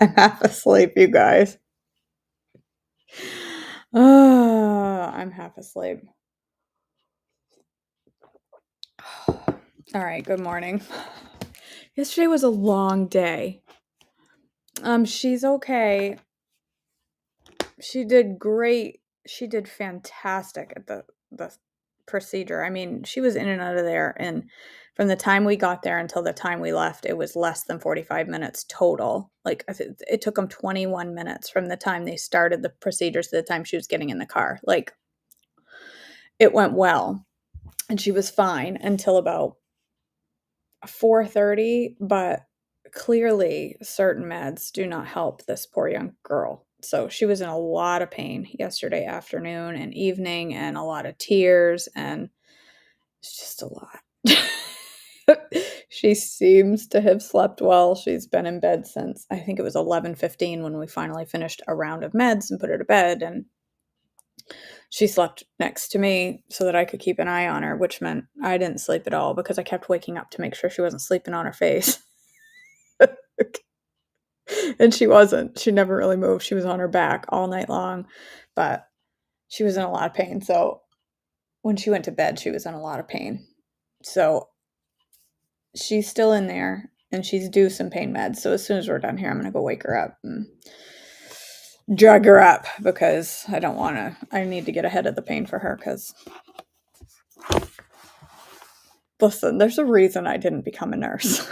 I'm half asleep, you guys. I'm half asleep. All right, good morning. Yesterday was a long day. She's okay. She did great. She did fantastic at the procedure. I mean, she was in and out of there, and from the time we got there until the time we left, it was less than 45 minutes total. Like it took them 21 minutes from the time they started the procedures to the time she was getting in the car. Like it went well, and she was fine until about 4:30, but clearly certain meds do not help this poor young girl. So she was in a lot of pain yesterday afternoon and evening and a lot of tears, and it's just a lot. She seems to have slept well. She's been in bed since I think it was 11:15 when we finally finished a round of meds and put her to bed, and she slept next to me so that I could keep an eye on her, which meant I didn't sleep at all because I kept waking up to make sure she wasn't sleeping on her face. And she wasn't. She never really moved. She was on her back all night long, but she was in a lot of pain. So when she went to bed, she was in a lot of pain. So she's still in there and she's due some pain meds. So as soon as we're done here, I'm going to go wake her up and drug her up because I need to get ahead of the pain for her because listen, there's a reason I didn't become a nurse.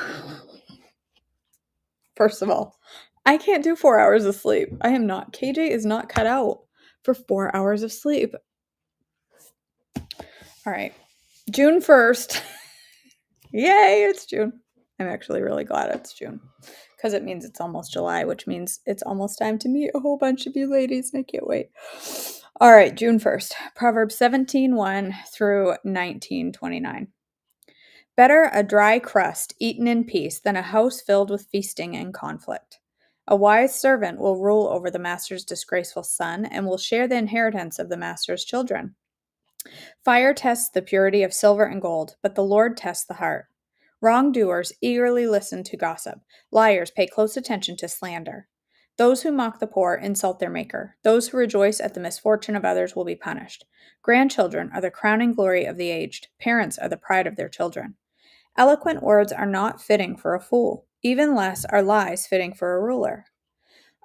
First of all, I can't do 4 hours of sleep. I am not. KJ is not cut out for 4 hours of sleep. All right. June 1st. Yay, it's June. I'm actually really glad it's June because it means it's almost July, which means it's almost time to meet a whole bunch of you ladies, and I can't wait. All right, June 1st. Proverbs 17:1 through 19:29. Better a dry crust eaten in peace than a house filled with feasting and conflict. A wise servant will rule over the master's disgraceful son and will share the inheritance of the master's children. Fire tests the purity of silver and gold, but the Lord tests the heart. Wrongdoers eagerly listen to gossip. Liars pay close attention to slander. Those who mock the poor insult their maker. Those who rejoice at the misfortune of others will be punished. Grandchildren are the crowning glory of the aged. Parents are the pride of their children. Eloquent words are not fitting for a fool. Even less are lies fitting for a ruler.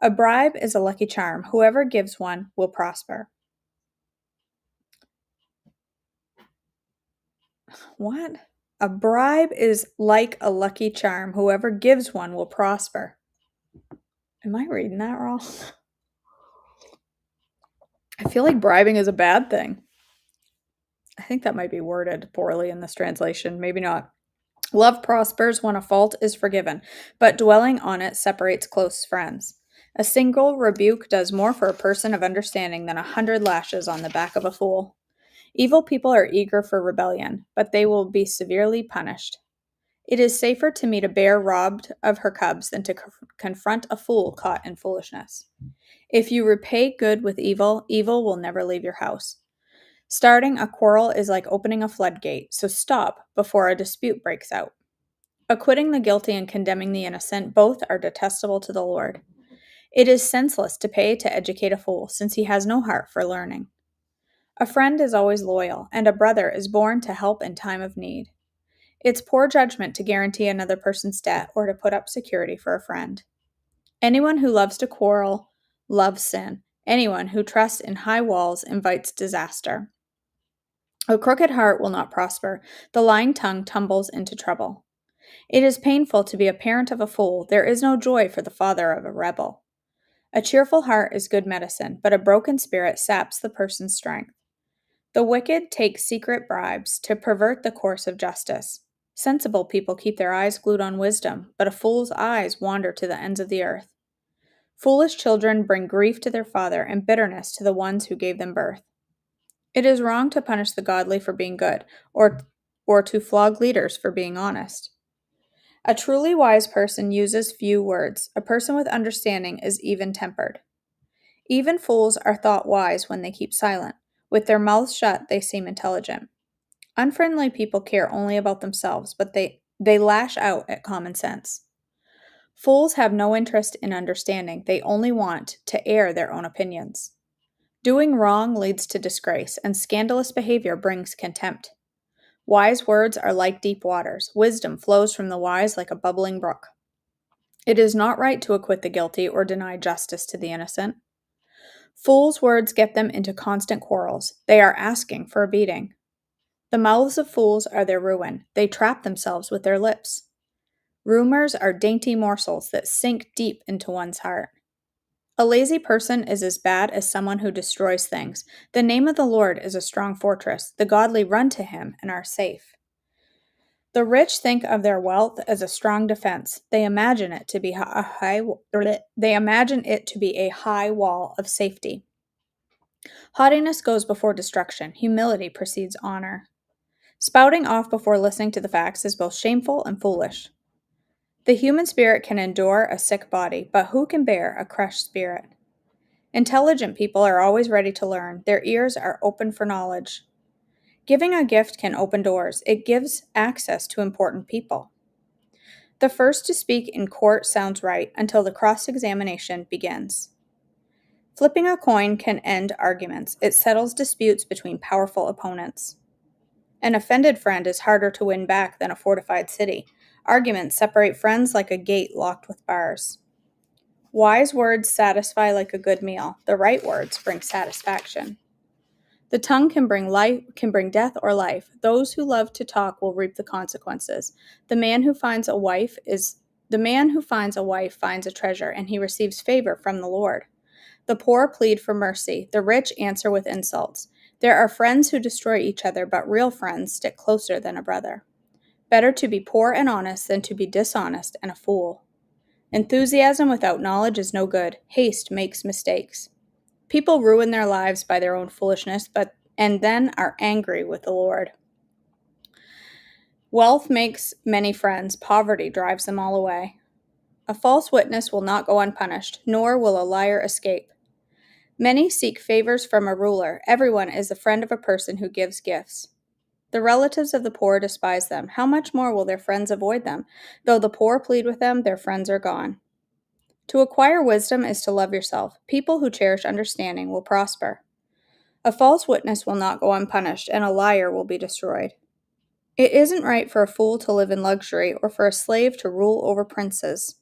A bribe is a lucky charm. Whoever gives one will prosper. What? A bribe is like a lucky charm. Whoever gives one will prosper. Am I reading that wrong? I feel like bribing is a bad thing. I think that might be worded poorly in this translation. Maybe not. Love prospers when a fault is forgiven, but dwelling on it separates close friends. A single rebuke does more for a person of understanding than 100 lashes on the back of a fool. Evil people are eager for rebellion, but they will be severely punished. It is safer to meet a bear robbed of her cubs than to confront a fool caught in foolishness. If you repay good with evil, evil will never leave your house. Starting a quarrel is like opening a floodgate, so stop before a dispute breaks out. Acquitting the guilty and condemning the innocent, both are detestable to the Lord. It is senseless to pay to educate a fool, since he has no heart for learning. A friend is always loyal, and a brother is born to help in time of need. It's poor judgment to guarantee another person's debt or to put up security for a friend. Anyone who loves to quarrel loves sin. Anyone who trusts in high walls invites disaster. A crooked heart will not prosper. The lying tongue tumbles into trouble. It is painful to be a parent of a fool. There is no joy for the father of a rebel. A cheerful heart is good medicine, but a broken spirit saps the person's strength. The wicked take secret bribes to pervert the course of justice. Sensible people keep their eyes glued on wisdom, but a fool's eyes wander to the ends of the earth. Foolish children bring grief to their father and bitterness to the ones who gave them birth. It is wrong to punish the godly for being good, or to flog leaders for being honest. A truly wise person uses few words. A person with understanding is even-tempered. Even fools are thought wise when they keep silent. With their mouths shut, they seem intelligent. Unfriendly people care only about themselves, but they lash out at common sense. Fools have no interest in understanding, they only want to air their own opinions. Doing wrong leads to disgrace, and scandalous behavior brings contempt. Wise words are like deep waters. Wisdom flows from the wise like a bubbling brook. It is not right to acquit the guilty or deny justice to the innocent. Fools' words get them into constant quarrels. They are asking for a beating. The mouths of fools are their ruin. They trap themselves with their lips. Rumors are dainty morsels that sink deep into one's heart. A lazy person is as bad as someone who destroys things. The name of the Lord is a strong fortress. The godly run to him and are safe. The rich think of their wealth as a strong defense. They imagine it to be a high wall of safety. Haughtiness goes before destruction. Humility precedes honor. Spouting off before listening to the facts is both shameful and foolish. The human spirit can endure a sick body, but who can bear a crushed spirit? Intelligent people are always ready to learn. Their ears are open for knowledge. Giving a gift can open doors. It gives access to important people. The first to speak in court sounds right until the cross-examination begins. Flipping a coin can end arguments. It settles disputes between powerful opponents. An offended friend is harder to win back than a fortified city. Arguments separate friends like a gate locked with bars. Wise words satisfy like a good meal. The right words bring satisfaction. The tongue can bring death or life. Those who love to talk will reap the consequences. The man who finds a wife finds a treasure, and he receives favor from the Lord. The poor plead for mercy. The rich answer with insults. There are friends who destroy each other, but real friends stick closer than a brother. Better to be poor and honest than to be dishonest and a fool. Enthusiasm without knowledge is no good. Haste makes mistakes. People ruin their lives by their own foolishness, and then are angry with the Lord. Wealth makes many friends. Poverty drives them all away. A false witness will not go unpunished, nor will a liar escape. Many seek favors from a ruler. Everyone is a friend of a person who gives gifts. The relatives of the poor despise them. How much more will their friends avoid them? Though the poor plead with them, their friends are gone. To acquire wisdom is to love yourself. People who cherish understanding will prosper. A false witness will not go unpunished, and a liar will be destroyed. It isn't right for a fool to live in luxury or for a slave to rule over princes.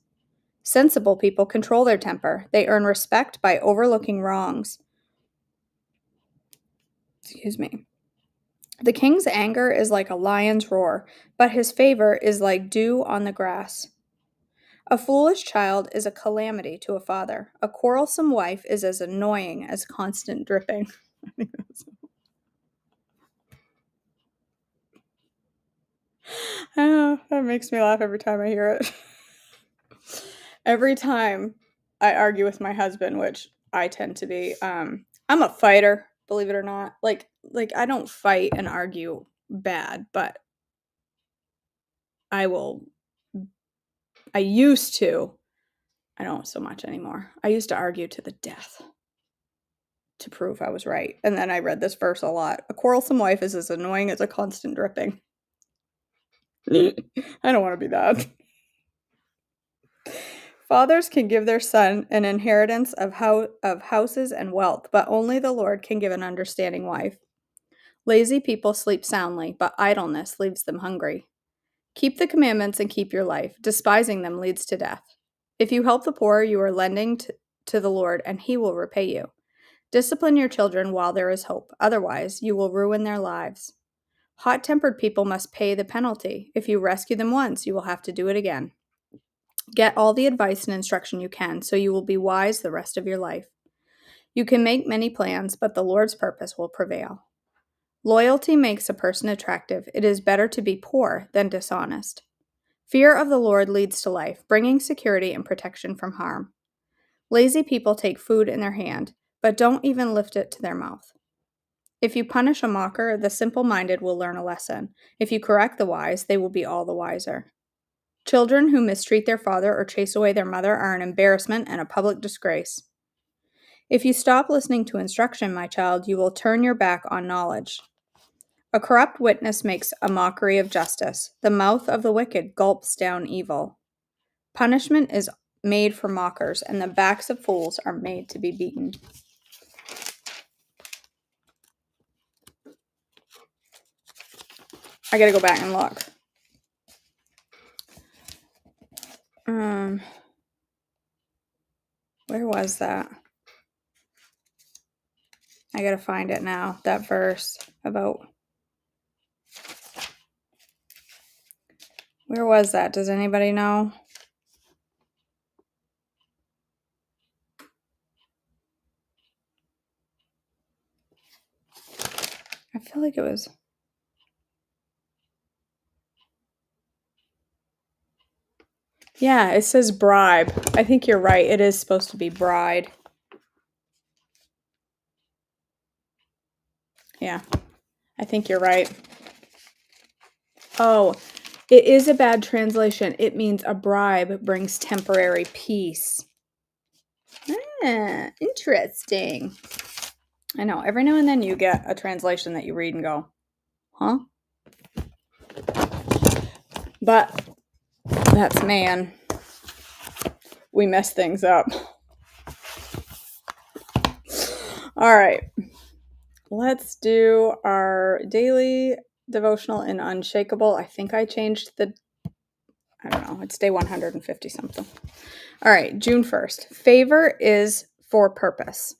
Sensible people control their temper. They earn respect by overlooking wrongs. The king's anger is like a lion's roar, but his favor is like dew on the grass. A foolish child is a calamity to a father. A quarrelsome wife is as annoying as constant dripping. Oh, that makes me laugh every time I hear it. Every time I argue with my husband, which I tend to be, I'm a fighter, believe it or not. Like I don't fight and argue bad, but I used to. I don't so much anymore. I used to argue to the death to prove I was right. And then I read this verse a lot. A quarrelsome wife is as annoying as a constant dripping. I don't want to be that. Fathers can give their son an inheritance of houses and wealth, but only the Lord can give an understanding wife. Lazy people sleep soundly, but idleness leaves them hungry. Keep the commandments and keep your life. Despising them leads to death. If you help the poor, you are lending to the Lord, and he will repay you. Discipline your children while there is hope. Otherwise, you will ruin their lives. Hot-tempered people must pay the penalty. If you rescue them once, you will have to do it again. Get all the advice and instruction you can, so you will be wise the rest of your life. You can make many plans, but the Lord's purpose will prevail. Loyalty makes a person attractive. It is better to be poor than dishonest. Fear of the Lord leads to life, bringing security and protection from harm. Lazy people take food in their hand, but don't even lift it to their mouth. If you punish a mocker, the simple-minded will learn a lesson. If you correct the wise, they will be all the wiser. Children who mistreat their father or chase away their mother are an embarrassment and a public disgrace. If you stop listening to instruction, my child, you will turn your back on knowledge. A corrupt witness makes a mockery of justice. The mouth of the wicked gulps down evil. Punishment is made for mockers, and the backs of fools are made to be beaten. I gotta go back and look. Where was that? I gotta find it now. That verse about. Where was that? Does anybody know? I feel like it was. Yeah, it says bribe. I think you're right. It is supposed to be bride. Yeah, I think you're right. Oh, it is a bad translation. It means a bribe brings temporary peace. Interesting. I know. Every now and then you get a translation that you read and go, huh? But that's man. We mess things up. All right. Let's do our daily devotional in Unshakable. I think I changed I don't know. It's day 150 something. All right. June 1st. Favor is for purpose.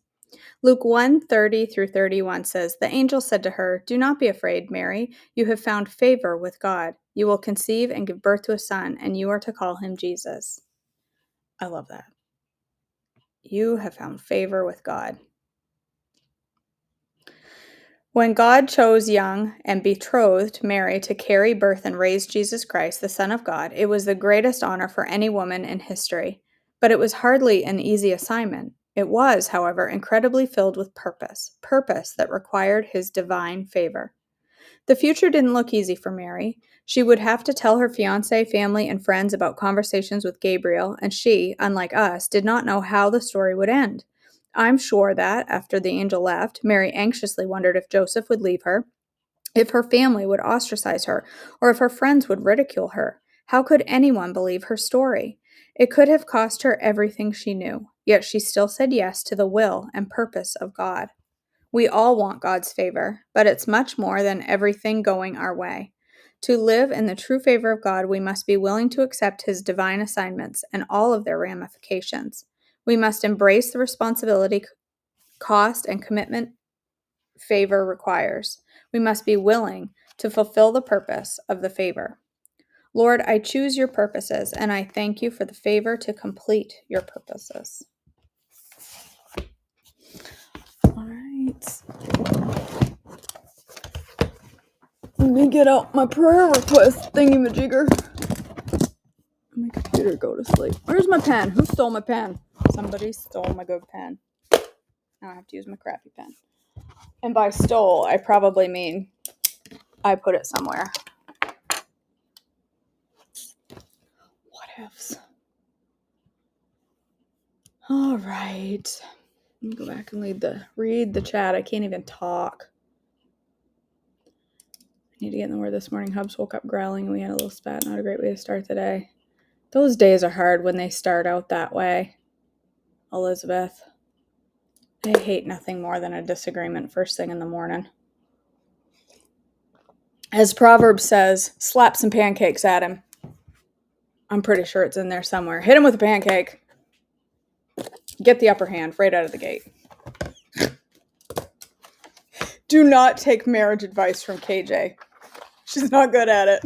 Luke 1:30-31 says, "The angel said to her, 'Do not be afraid, Mary. You have found favor with God. You will conceive and give birth to a son, and you are to call him Jesus.'" I love that. You have found favor with God. When God chose young and betrothed Mary to carry, birth, and raise Jesus Christ, the Son of God, it was the greatest honor for any woman in history. But it was hardly an easy assignment. It was, however, incredibly filled with purpose that required his divine favor. The future didn't look easy for Mary. She would have to tell her fiancé, family, and friends about conversations with Gabriel, and she, unlike us, did not know how the story would end. I'm sure that, after the angel left, Mary anxiously wondered if Joseph would leave her, if her family would ostracize her, or if her friends would ridicule her. How could anyone believe her story? It could have cost her everything she knew, yet she still said yes to the will and purpose of God. We all want God's favor, but it's much more than everything going our way. To live in the true favor of God, we must be willing to accept his divine assignments and all of their ramifications. We must embrace the responsibility, cost, and commitment favor requires. We must be willing to fulfill the purpose of the favor. Lord, I choose your purposes, and I thank you for the favor to complete your purposes. All right. Let me get out my prayer request thingy-majigger. My computer go to sleep. Where's my pen? Who stole my pen? Somebody stole my good pen. Now I have to use my crappy pen. And by stole, I probably mean I put it somewhere. What ifs? All right. Let me go back and read the chat. I can't even talk. I need to get in the word this morning. Hubs woke up growling and we had a little spat. Not a great way to start the day. Those days are hard when they start out that way. Elizabeth. I hate nothing more than a disagreement first thing in the morning. As Proverbs says, slap some pancakes at him. I'm pretty sure it's in there somewhere. Hit him with a pancake. Get the upper hand right out of the gate. Do not take marriage advice from KJ. She's not good at it.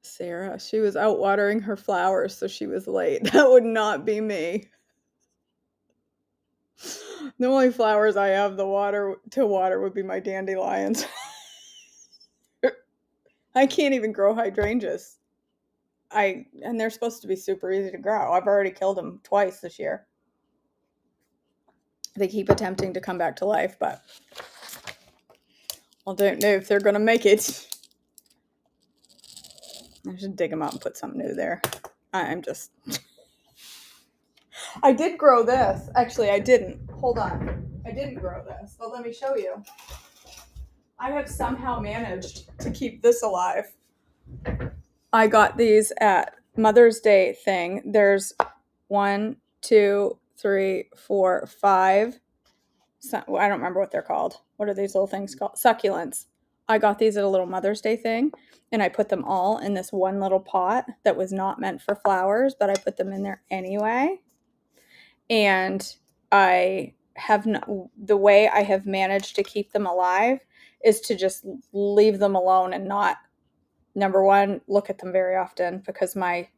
Sarah, she was out watering her flowers, so she was late. That would not be me. The only flowers I have to water would be my dandelions. I can't even grow hydrangeas. And they're supposed to be super easy to grow. I've already killed them twice this year. They keep attempting to come back to life, but I don't know if they're going to make it. I should dig them up and put something new there. I'm just... I did grow this. Actually, I didn't. Hold on. I didn't grow this, but let me show you. I have somehow managed to keep this alive. I got these at Mother's Day thing. There's 1, 2, 3, 4, 5. I don't remember what they're called. What are these little things called? Succulents. I got these at a little Mother's Day thing, and I put them all in this one little pot that was not meant for flowers, but I put them in there anyway. And I have the way I have managed to keep them alive is to just leave them alone and not, number one, look at them very often, because my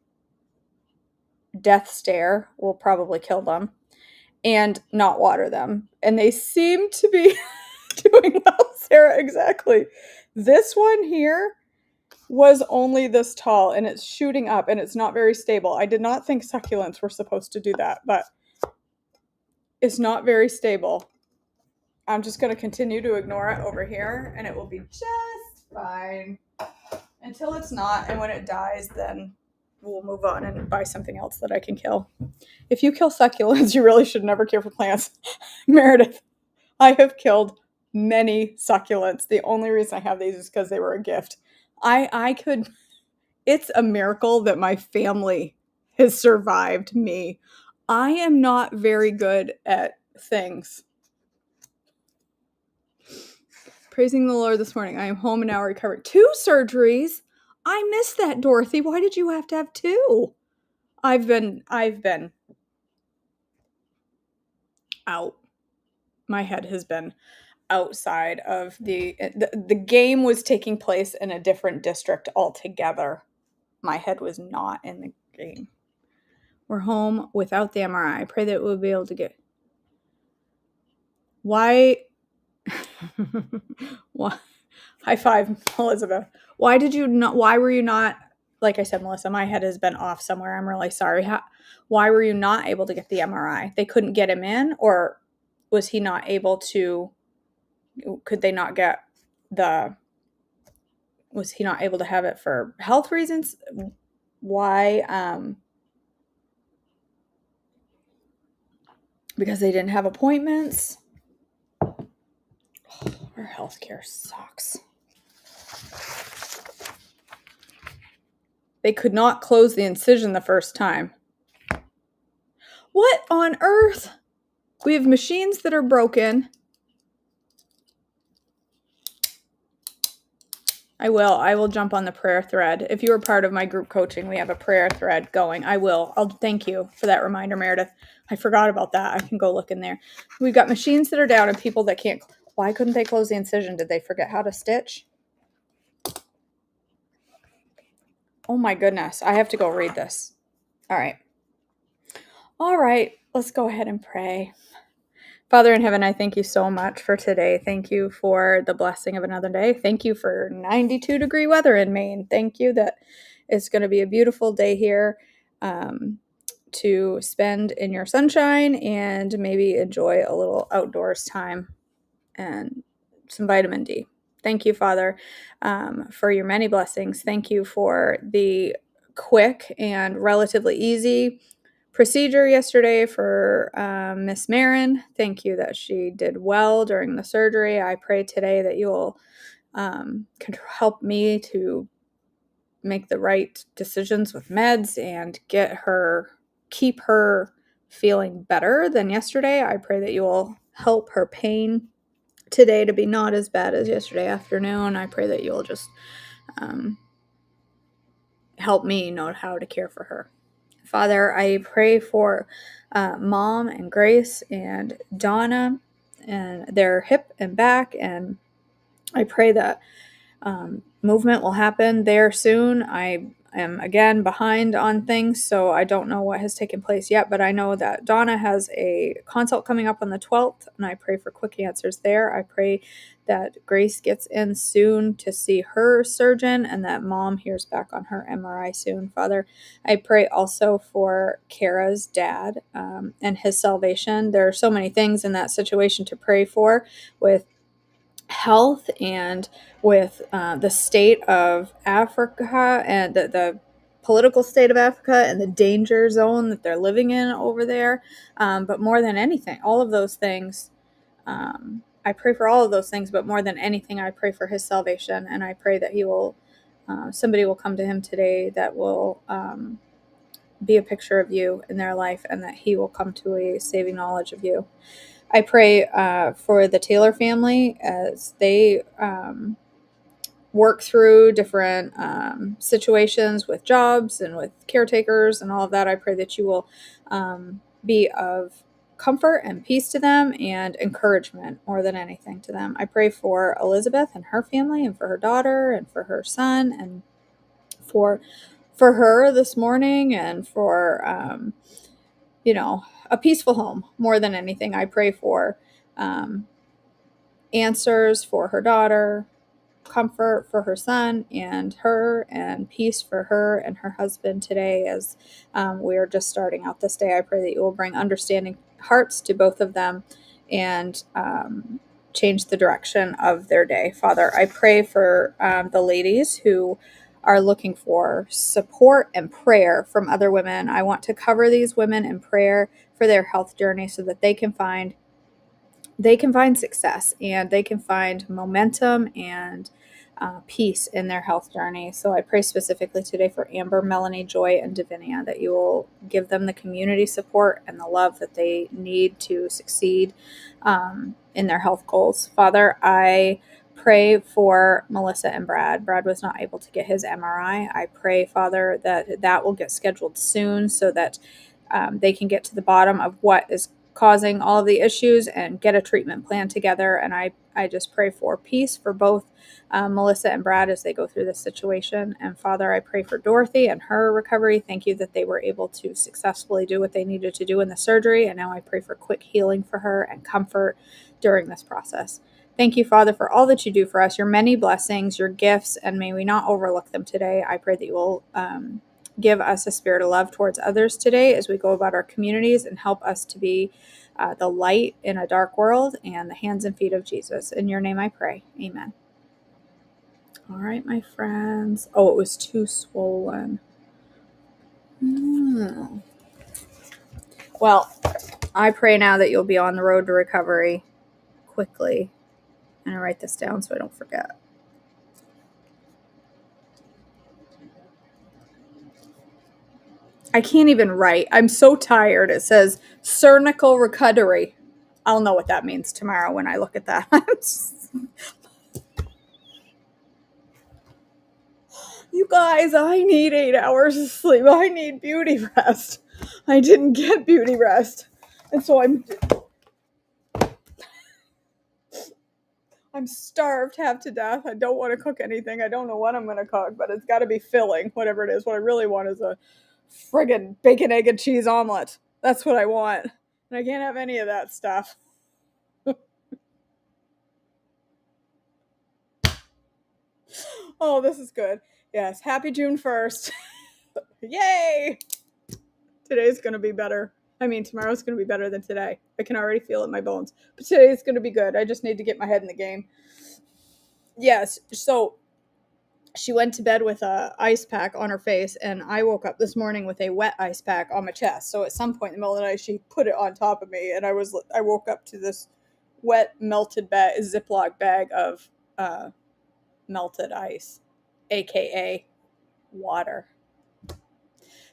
death stare will probably kill them, and not water them. And they seem to be doing well, Sarah. Exactly. This one here was only this tall, and it's shooting up, and it's not very stable. I did not think succulents were supposed to do that, but it's not very stable. I'm just going to continue to ignore it over here, and it will be just fine until it's not. And when it dies, then we'll move on and buy something else that I can kill. If you kill succulents, you really should never care for plants. Meredith, I have killed many succulents. The only reason I have these is because they were a gift. It's a miracle that my family has survived me. I am not very good at things. Praising the Lord this morning. I am home and now recovering. 2 surgeries? I missed that, Dorothy. Why did you have to have 2? I've been out. My head has been outside of the game was taking place in a different district altogether. My head was not in the game. We're home without the MRI. I pray that we'll be able to get. Why? Why? High five, Elizabeth. Why were you not, like I said, Melissa, my head has been off somewhere. I'm really sorry. Why were you not able to get the MRI? They couldn't get him in, or was he not able to, could they not get was he not able to have it for health reasons? Why? Because they didn't have appointments. Our healthcare sucks. They could not close the incision the first time. What on earth? We have machines that are broken. I will jump on the prayer thread. If you are part of my group coaching, we have a prayer thread going. I'll thank you for that reminder, Meredith. I forgot about that. I can go look in there. We've got machines that are down and people that can't. Why couldn't they close the incision? Did they forget how to stitch? Oh my goodness. I have to go read this. All right. Let's go ahead and pray. Father in heaven, I thank you so much for today. Thank you for the blessing of another day. Thank you for 92-degree weather in Maine. Thank you that it's going to be a beautiful day here to spend in your sunshine and maybe enjoy a little outdoors time and some vitamin D. Thank you, Father, for your many blessings. Thank you for the quick and relatively easy procedure yesterday for Miss Marin. Thank you that she did well during the surgery. I pray today that you will help me to make the right decisions with meds and keep her feeling better than yesterday. I pray that you will help her pain today to be not as bad as yesterday afternoon. I pray that you'll just help me know how to care for her. Father, I pray for Mom and Grace and Donna and their hip and back, and I pray that movement will happen there soon. I am again behind on things, so I don't know what has taken place yet, but I know that Donna has a consult coming up on the 12th, and I pray for quick answers there. I pray that Grace gets in soon to see her surgeon and that Mom hears back on her MRI soon. Father, I pray also for Kara's dad and his salvation. There are so many things in that situation to pray for with health and with the state of Africa and the political state of Africa and the danger zone that they're living in over there. But more than anything, all of those things, I pray for all of those things, but more than anything, I pray for his salvation. And I pray that he will, somebody will come to him today that will be a picture of you in their life, and that he will come to a saving knowledge of you. I pray for the Taylor family as they work through different situations with jobs and with caretakers and all of that. I pray that you will be of comfort and peace to them and encouragement more than anything to them. I pray for Elizabeth and her family and for her daughter and for her son and for her this morning and for a peaceful home more than anything. I pray for answers for her daughter, comfort for her son and her, and peace for her and her husband today as we are just starting out this day. I pray that you will bring understanding hearts to both of them and change the direction of their day. Father, I pray for the ladies who are looking for support and prayer from other women. I want to cover these women in prayer for their health journey so that they can find success and they can find momentum and peace in their health journey. So I pray specifically today for Amber, Melanie, Joy, and Davinia, that you will give them the community support and the love that they need to succeed in their health goals. Father, I pray for Melissa and Brad. Brad was not able to get his MRI. I pray, Father, that will get scheduled soon so that they can get to the bottom of what is causing all of the issues and get a treatment plan together. And I just pray for peace for both Melissa and Brad as they go through this situation. And Father, I pray for Dorothy and her recovery. Thank you that they were able to successfully do what they needed to do in the surgery. And now I pray for quick healing for her and comfort during this process. Thank you, Father, for all that you do for us, your many blessings, your gifts, and may we not overlook them today. I pray that you will give us a spirit of love towards others today as we go about our communities and help us to be the light in a dark world and the hands and feet of Jesus. In your name I pray. Amen. All right, my friends. Oh, it was too swollen. Well, I pray now that you'll be on the road to recovery quickly. And I write this down so I don't forget. I can't even write. I'm so tired. It says cervical recovery. I'll know what that means tomorrow when I look at that. You guys, I need 8 hours of sleep. I need beauty rest. I didn't get beauty rest. And so I'm starved half to death. I don't want to cook anything. I don't know what I'm going to cook, but it's got to be filling, whatever it is. What I really want is a friggin' bacon, egg, and cheese omelet. That's what I want. And I can't have any of that stuff. Oh, this is good. Yes, happy June 1st. Yay! Today's going to be better. I mean, tomorrow's going to be better than today. I can already feel it in my bones. But today's going to be good. I just need to get my head in the game. Yes, so she went to bed with a ice pack on her face, and I woke up this morning with a wet ice pack on my chest. So at some point in the middle of the night, she put it on top of me, and I woke up to this wet, melted Ziploc bag of melted ice, aka water.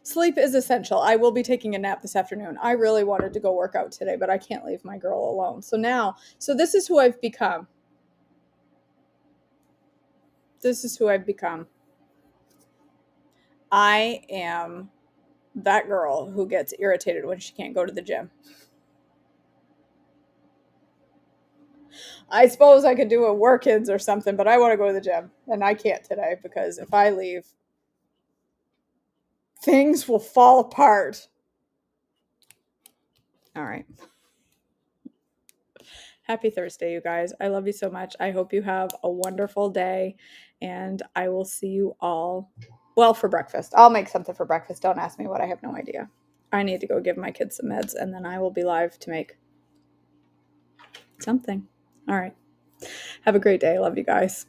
Sleep is essential. I will be taking a nap this afternoon. I really wanted to go work out today, but I can't leave my girl alone. So this is who I've become. This is who I've become. I am that girl who gets irritated when she can't go to the gym. I suppose I could do a work-ins or something, but I want to go to the gym, and I can't today because if I leave, things will fall apart. All right. Happy Thursday, you guys. I love you so much. I hope you have a wonderful day, and I will see you all, well, for breakfast. I'll make something for breakfast. Don't ask me what. I have no idea. I need to go give my kids some meds, and then I will be live to make something. All right. Have a great day. Love you guys.